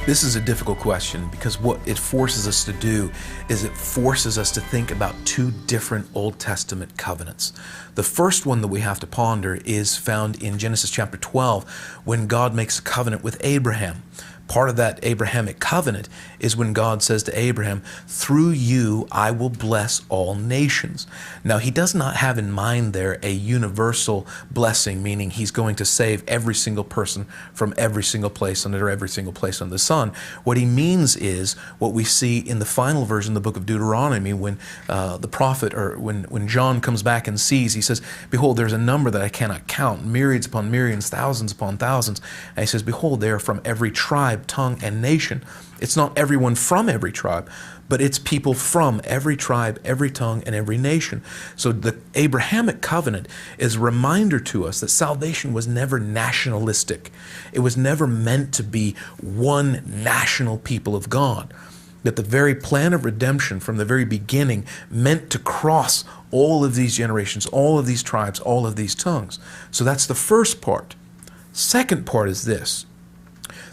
This is a difficult question because what it forces us to do is it forces us to think about two different Old Testament covenants. The first one that we have to ponder is found in Genesis chapter 12 when God makes a covenant with Abraham. Part of that Abrahamic covenant is when God says to Abraham, "Through you I will bless all nations." Now, he does not have in mind there a universal blessing, meaning he's going to save every single person from every single place under every single place under the sun. What he means is what we see in the final version of the book of Deuteronomy when the prophet, or when John comes back and sees, he says, "Behold, there's a number that I cannot count, myriads upon myriads, thousands upon thousands." And he says, "Behold, they are from every tribe, tongue, and nation." It's not everyone from every tribe, but it's people from every tribe, every tongue, and every nation. So the Abrahamic covenant is a reminder to us that salvation was never nationalistic. It was never meant to be one national people of God. That the very plan of redemption from the very beginning meant to cross all of these generations, all of these tribes, all of these tongues. So that's the first part. Second part is this.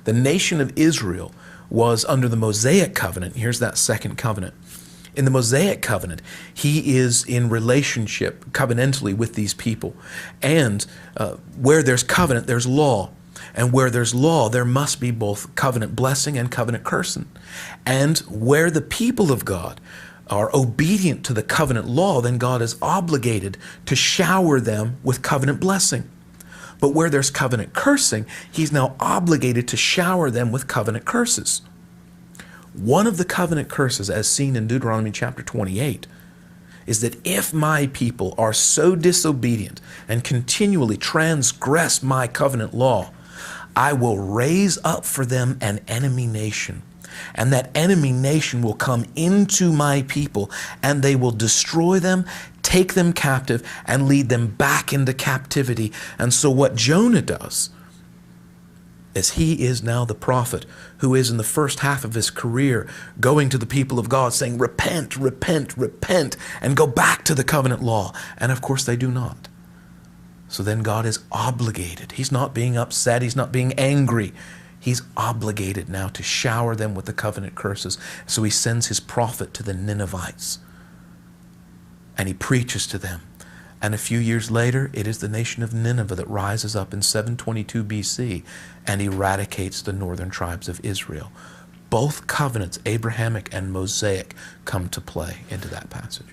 The nation of Israel was under the Mosaic covenant. Here's that second covenant. In the Mosaic covenant, he is in relationship covenantally with these people. And where there's covenant, there's law. And where there's law, there must be both covenant blessing and covenant cursing. And where the people of God are obedient to the covenant law, then God is obligated to shower them with covenant blessing. But where there's covenant cursing, he's now obligated to shower them with covenant curses. One of the covenant curses, as seen in Deuteronomy chapter 28, is that if my people are so disobedient and continually transgress my covenant law, I will raise up for them an enemy nation. And that enemy nation will come into my people, and they will destroy them, take them captive, and lead them back into captivity. And so what Jonah does is he is now the prophet who is in the first half of his career going to the people of God saying, "Repent, repent, repent, and go back to the covenant law." And of course they do not. So then God is obligated. He's not being upset. He's not being angry. He's obligated now to shower them with the covenant curses. So he sends his prophet to the Ninevites. And he preaches to them. And a few years later, it is the nation of Nineveh that rises up in 722 BC and eradicates the northern tribes of Israel. Both covenants, Abrahamic and Mosaic, come to play into that passage.